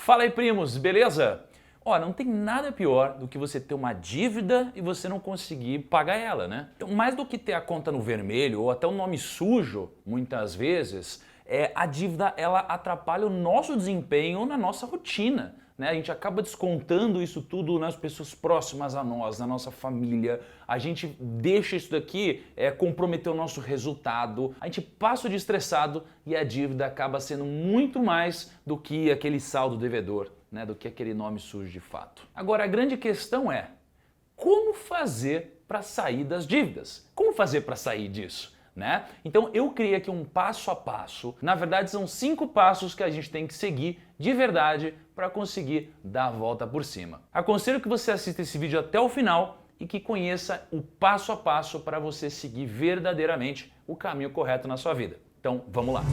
Fala aí, primos, beleza? Ó, não tem nada pior do que você ter uma dívida e você não conseguir pagar ela, né? Então, mais do que ter a conta no vermelho ou até o nome sujo, muitas vezes, a dívida ela atrapalha o nosso desempenho na nossa rotina, né? A gente acaba descontando isso tudo nas pessoas próximas a nós, na nossa família. A gente deixa isso daqui comprometer o nosso resultado. A gente passa o dia estressado e a dívida acaba sendo muito mais do que aquele saldo devedor, né? Do que aquele nome sujo de fato. Agora, a grande questão é como fazer para sair das dívidas? Como fazer para sair disso? Né? Então eu criei aqui um passo a passo. Na verdade são 5 passos que a gente tem que seguir de verdade para conseguir dar a volta por cima. Aconselho que você assista esse vídeo até o final e que conheça o passo a passo para você seguir verdadeiramente o caminho correto na sua vida. Então vamos lá!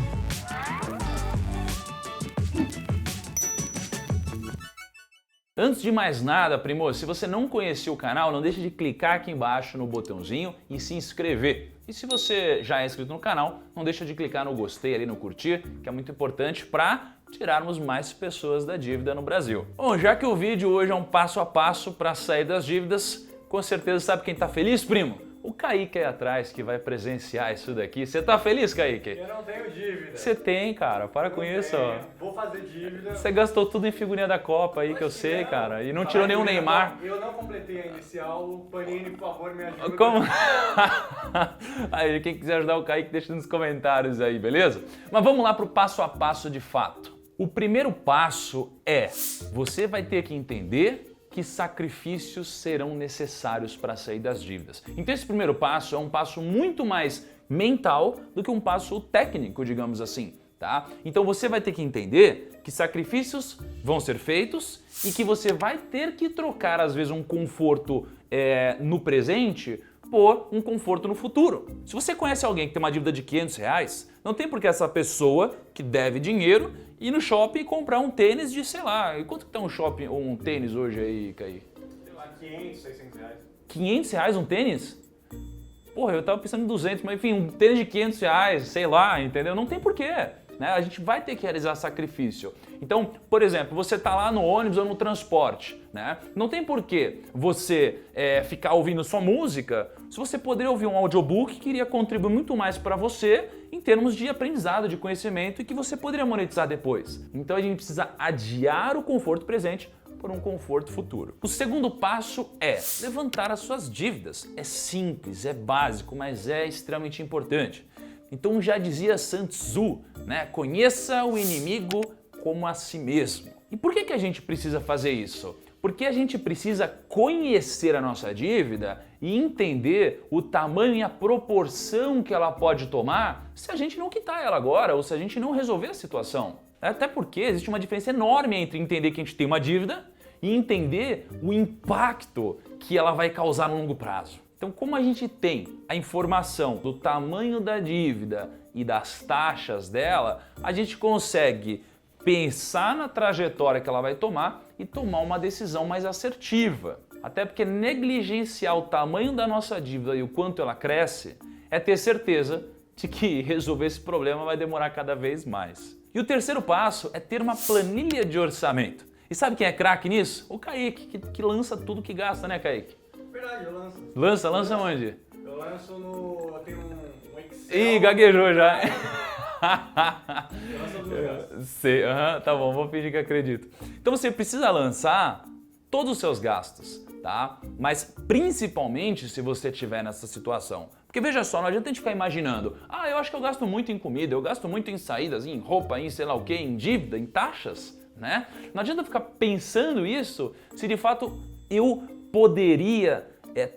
Antes de mais nada, primo, se você não conhecia o canal, não deixe de clicar aqui embaixo no botãozinho e se inscrever. E se você já é inscrito no canal, não deixa de clicar no gostei ali, no curtir, que é muito importante para tirarmos mais pessoas da dívida no Brasil. Bom, já que o vídeo hoje é um passo a passo para sair das dívidas, com certeza sabe quem tá feliz, primo? O Kaique aí atrás que vai presenciar isso daqui. Você tá feliz, Kaique? Eu não tenho dívida. Você tem, cara. Para com isso, ó. Vou fazer dívida. Você gastou tudo em figurinha da Copa aí, que eu sei, cara. E não tirou nenhum Neymar. Eu não completei a inicial. Panini, por favor, me ajuda. Como? Aí, quem quiser ajudar o Kaique, deixa nos comentários aí, beleza? Mas vamos lá pro passo a passo de fato. O primeiro passo é: você vai ter que entender que sacrifícios serão necessários para sair das dívidas. Então esse primeiro passo é um passo muito mais mental do que um passo técnico, digamos assim, tá? Então você vai ter que entender que sacrifícios vão ser feitos e que você vai ter que trocar às vezes um conforto no presente por um conforto no futuro. Se você conhece alguém que tem uma dívida de R$500, não tem por que essa pessoa que deve dinheiro ir no shopping e comprar um tênis de, sei lá, quanto que tá um tênis hoje aí, Kaique? Sei lá, 500, 600 reais. R$500 um tênis? Porra, eu tava pensando em 200, mas enfim, um tênis de R$500, sei lá, entendeu? Não tem porquê. Né? A gente vai ter que realizar sacrifício. Então, por exemplo, você tá lá no ônibus ou no transporte, né? Não tem porquê você ficar ouvindo só música se você poderia ouvir um audiobook que iria contribuir muito mais para você em termos de aprendizado, de conhecimento e que você poderia monetizar depois. Então a gente precisa adiar o conforto presente por um conforto futuro. O segundo passo é levantar as suas dívidas. É simples, é básico, mas é extremamente importante. Então já dizia Sun Tzu, né? Conheça o inimigo como a si mesmo. E por que a gente precisa fazer isso? Porque a gente precisa conhecer a nossa dívida e entender o tamanho e a proporção que ela pode tomar se a gente não quitar ela agora ou se a gente não resolver a situação. Até porque existe uma diferença enorme entre entender que a gente tem uma dívida e entender o impacto que ela vai causar no longo prazo. Então, como a gente tem a informação do tamanho da dívida e das taxas dela, a gente consegue pensar na trajetória que ela vai tomar e tomar uma decisão mais assertiva. Até porque negligenciar o tamanho da nossa dívida e o quanto ela cresce é ter certeza de que resolver esse problema vai demorar cada vez mais. E o terceiro passo é ter uma planilha de orçamento. E sabe quem é craque nisso? O Kaique, que lança tudo que gasta, né, Kaique? Verdade, eu lanço. Lança onde? Eu lanço no... Eu tenho um Excel. Ih, gaguejou já. Eu lanço no gasto. Sei, tá bom, vou fingir que acredito. Então você precisa lançar todos os seus gastos, tá? Mas principalmente se você estiver nessa situação. Porque veja só, não adianta a gente ficar imaginando, eu acho que eu gasto muito em comida, eu gasto muito em saídas, em roupa, em sei lá o quê, em dívida, em taxas, né? Não adianta ficar pensando isso se de fato eu poderia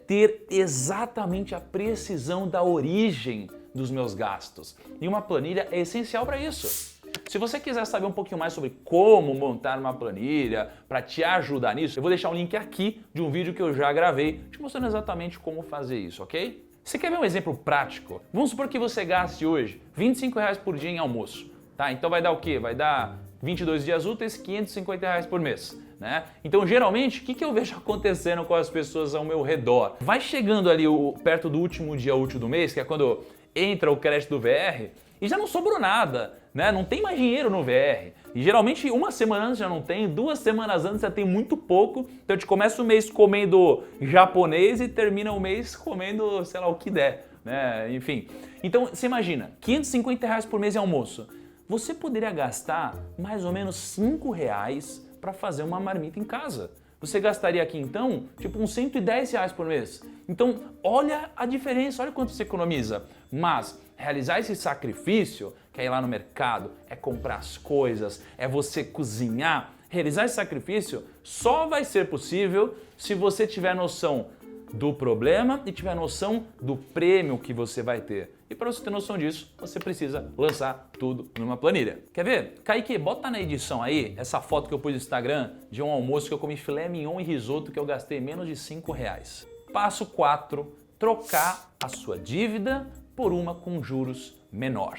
ter exatamente a precisão da origem dos meus gastos. E uma planilha é essencial para isso. Se você quiser saber um pouquinho mais sobre como montar uma planilha para te ajudar nisso, eu vou deixar um link aqui de um vídeo que eu já gravei te mostrando exatamente como fazer isso, ok? Você quer ver um exemplo prático? Vamos supor que você gaste hoje R$25 por dia em almoço, tá? Então vai dar o quê? Vai dar 22 dias úteis, R$550 por mês. Né? Então, geralmente, o que eu vejo acontecendo com as pessoas ao meu redor? Vai chegando ali perto do último dia útil do mês, que é quando entra o crédito do VR, e já não sobrou nada. né? Não tem mais dinheiro no VR. E geralmente uma semana antes já não tem, 2 semanas antes já tem muito pouco. Então a gente começa o mês comendo japonês e termina o mês comendo, sei lá, o que der, né? Enfim. Então você imagina, R$550 por mês em almoço. Você poderia gastar mais ou menos R$5 para fazer uma marmita em casa. Você gastaria aqui então, tipo uns R$110 por mês. Então, olha a diferença, olha quanto você economiza. Mas realizar esse sacrifício, que é ir lá no mercado, é comprar as coisas, é você cozinhar, realizar esse sacrifício só vai ser possível se você tiver noção do problema e tiver noção do prêmio que você vai ter. E para você ter noção disso, você precisa lançar tudo numa planilha. Quer ver? Kaique, bota na edição aí essa foto que eu pus no Instagram de um almoço que eu comi filé mignon e risoto que eu gastei menos de R$5. Passo 4, trocar a sua dívida por uma com juros menor.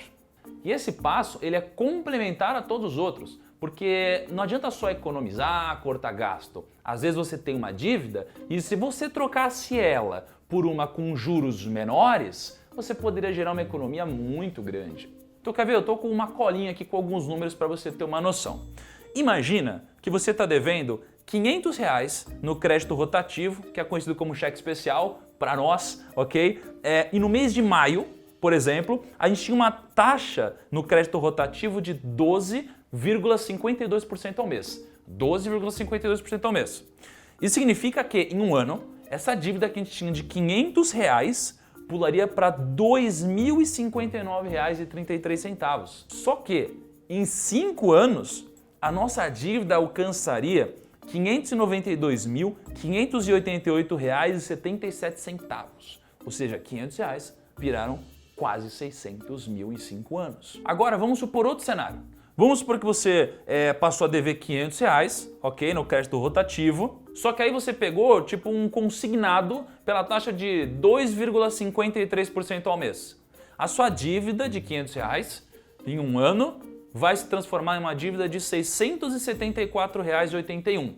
E esse passo ele é complementar a todos os outros, porque não adianta só economizar, cortar gasto. Às vezes você tem uma dívida e se você trocasse ela por uma com juros menores, você poderia gerar uma economia muito grande. Então, quer ver? Eu estou com uma colinha aqui com alguns números para você ter uma noção. Imagina que você está devendo R$500 no crédito rotativo, que é conhecido como cheque especial para nós, ok? E no mês de maio, por exemplo, a gente tinha uma taxa no crédito rotativo de 12,52% ao mês. 12,52% ao mês. Isso significa que em um ano, essa dívida que a gente tinha de R$500 pularia para R$ 2.059,33. Só que em 5 anos, a nossa dívida alcançaria R$ 592.588,77. Ou seja, R$500 viraram quase 600 mil em 5 anos. Agora vamos supor outro cenário. Vamos supor que você passou a dever R$500, ok, no crédito rotativo, só que aí você pegou tipo um consignado pela taxa de 2,53% ao mês. A sua dívida de R$500 em um ano vai se transformar em uma dívida de R$ 674,81.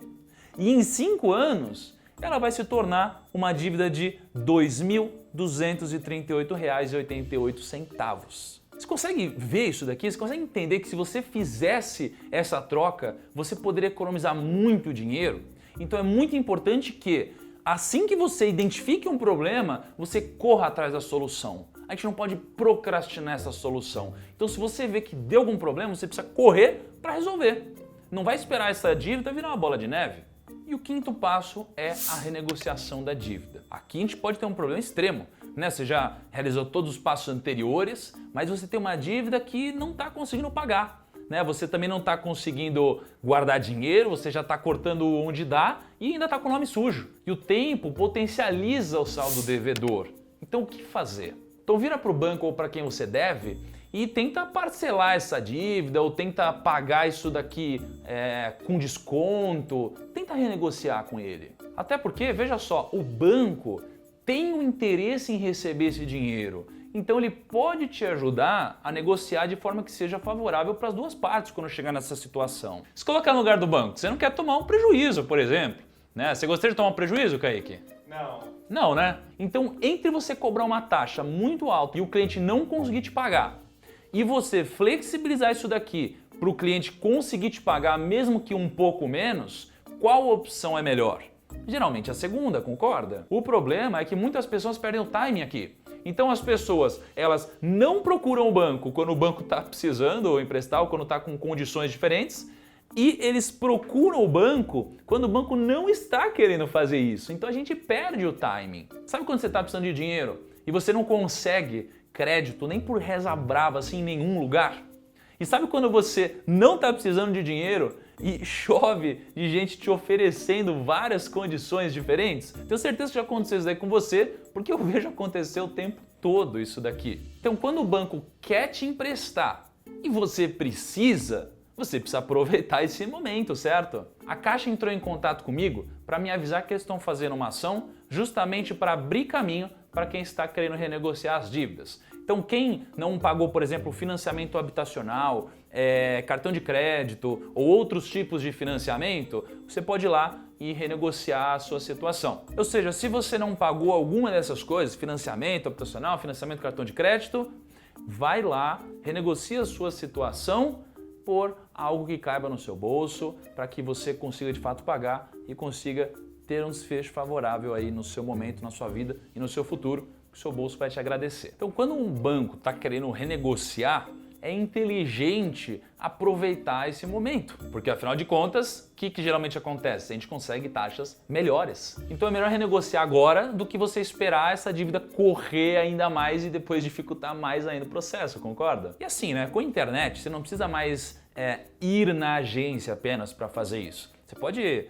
E em 5 anos, ela vai se tornar uma dívida de R$ 2.238,88. Você consegue ver isso daqui? Você consegue entender que se você fizesse essa troca, você poderia economizar muito dinheiro? Então é muito importante que, assim que você identifique um problema, você corra atrás da solução. A gente não pode procrastinar essa solução. Então se você vê que deu algum problema, você precisa correr para resolver. Não vai esperar essa dívida virar uma bola de neve. E o quinto passo é a renegociação da dívida. Aqui a gente pode ter um problema extremo, né? Você já realizou todos os passos anteriores, mas você tem uma dívida que não está conseguindo pagar, né? Você também não está conseguindo guardar dinheiro, você já está cortando onde dá e ainda está com o nome sujo. E o tempo potencializa o saldo devedor. Então o que fazer? Então vira para o banco ou para quem você deve e tenta parcelar essa dívida ou tenta pagar isso daqui com desconto, tenta renegociar com ele. Até porque, veja só, o banco tem um interesse em receber esse dinheiro, então ele pode te ajudar a negociar de forma que seja favorável para as duas partes quando chegar nessa situação. Se colocar no lugar do banco, você não quer tomar um prejuízo, por exemplo, né? Você gostaria de tomar um prejuízo, Kaique? Não. Não, né? Então, entre você cobrar uma taxa muito alta e o cliente não conseguir te pagar, e você flexibilizar isso daqui para o cliente conseguir te pagar mesmo que um pouco menos, qual opção é melhor? Geralmente a segunda, concorda? O problema é que muitas pessoas perdem o timing aqui. Então as pessoas, elas não procuram o banco quando o banco está precisando emprestar ou quando está com condições diferentes, e eles procuram o banco quando o banco não está querendo fazer isso. Então a gente perde o timing. Sabe quando você está precisando de dinheiro e você não consegue crédito nem por reza brava assim em nenhum lugar? E sabe quando você não está precisando de dinheiro e chove de gente te oferecendo várias condições diferentes? Tenho certeza que já aconteceu isso daí com você, porque eu vejo acontecer o tempo todo isso daqui. Então quando o banco quer te emprestar e você precisa aproveitar esse momento, certo? A Caixa entrou em contato comigo para me avisar que eles estão fazendo uma ação justamente para abrir caminho para quem está querendo renegociar as dívidas. Então quem não pagou, por exemplo, financiamento habitacional, cartão de crédito ou outros tipos de financiamento, você pode ir lá e renegociar a sua situação. Ou seja, se você não pagou alguma dessas coisas, financiamento habitacional, financiamento cartão de crédito, vai lá, renegocia a sua situação por algo que caiba no seu bolso, para que você consiga de fato pagar e consiga ter um desfecho favorável aí no seu momento, na sua vida e no seu futuro, que o seu bolso vai te agradecer. Então, quando um banco está querendo renegociar, é inteligente aproveitar esse momento, porque afinal de contas, o que geralmente acontece? A gente consegue taxas melhores. Então é melhor renegociar agora do que você esperar essa dívida correr ainda mais e depois dificultar mais ainda o processo, concorda? E assim, né? Com a internet, você não precisa mais ir na agência apenas para fazer isso. Você pode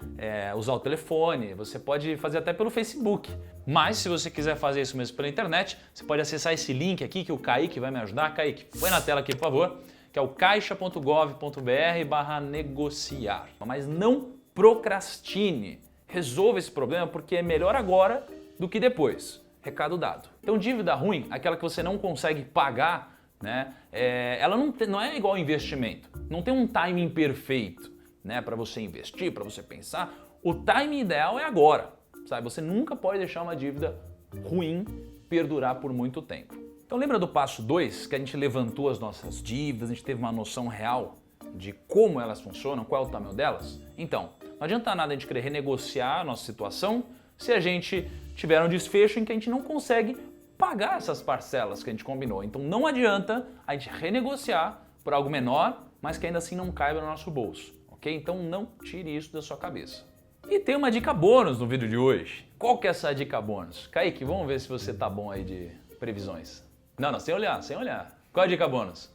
usar o telefone, você pode fazer até pelo Facebook. Mas se você quiser fazer isso mesmo pela internet, você pode acessar esse link aqui que o Kaique vai me ajudar. Kaique, põe na tela aqui, por favor, que é o caixa.gov.br/negociar. Mas não procrastine. Resolva esse problema porque é melhor agora do que depois. Recado dado. Então, dívida ruim, aquela que você não consegue pagar, né? Ela não é igual ao investimento. Não tem um timing perfeito, né, para você investir, para você pensar. O timing ideal é agora, sabe? Você nunca pode deixar uma dívida ruim perdurar por muito tempo. Então lembra do passo 2, que a gente levantou as nossas dívidas, a gente teve uma noção real de como elas funcionam, qual é o tamanho delas? Então, não adianta nada a gente querer renegociar a nossa situação se a gente tiver um desfecho em que a gente não consegue pagar essas parcelas que a gente combinou. Então não adianta a gente renegociar por algo menor, mas que ainda assim não caiba no nosso bolso. Ok? Então não tire isso da sua cabeça. E tem uma dica bônus no vídeo de hoje. Qual que é essa dica bônus? Kaique, vamos ver se você tá bom aí de previsões. Não, sem olhar, sem olhar. Qual é a dica bônus?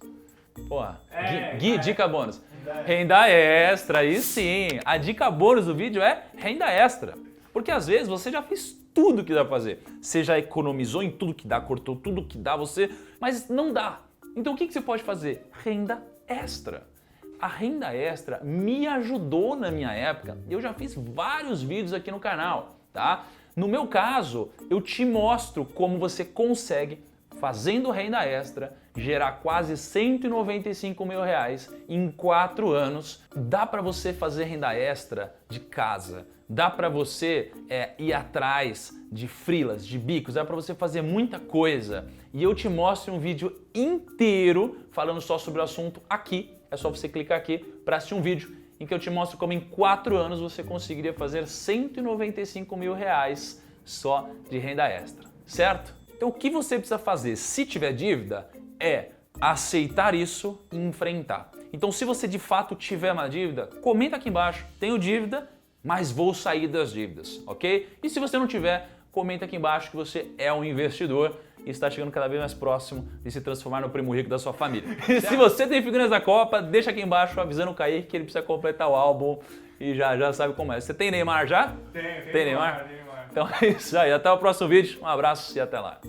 Porra, Gui, dica bônus. Renda extra, aí sim. A dica bônus do vídeo é renda extra. Porque às vezes você já fez tudo que dá pra fazer. Você já economizou em tudo que dá, cortou tudo que dá, mas não dá. Então o que você pode fazer? Renda extra. A renda extra me ajudou na minha época. Eu já fiz vários vídeos aqui no canal, tá? No meu caso, eu te mostro como você consegue, fazendo renda extra, gerar quase 195 mil reais em 4 anos. Dá para você fazer renda extra de casa. Dá para você ir atrás de freelas, de bicos, dá para você fazer muita coisa. E eu te mostro um vídeo inteiro falando só sobre o assunto aqui. É só você clicar aqui para assistir um vídeo em que eu te mostro como em 4 anos você conseguiria fazer 195 mil reais só de renda extra, certo? Então o que você precisa fazer se tiver dívida é aceitar isso e enfrentar. Então se você de fato tiver uma dívida, comenta aqui embaixo, tenho dívida, mas vou sair das dívidas, ok? E se você não tiver, comenta aqui embaixo que você é um investidor e está chegando cada vez mais próximo de se transformar no primo rico da sua família. E se você tem figurinhas da Copa, deixa aqui embaixo avisando o Kaique que ele precisa completar o álbum e já sabe como é. Você tem Neymar já? Tem Tem Neymar? Neymar. Então é isso aí, até o próximo vídeo, um abraço e até lá.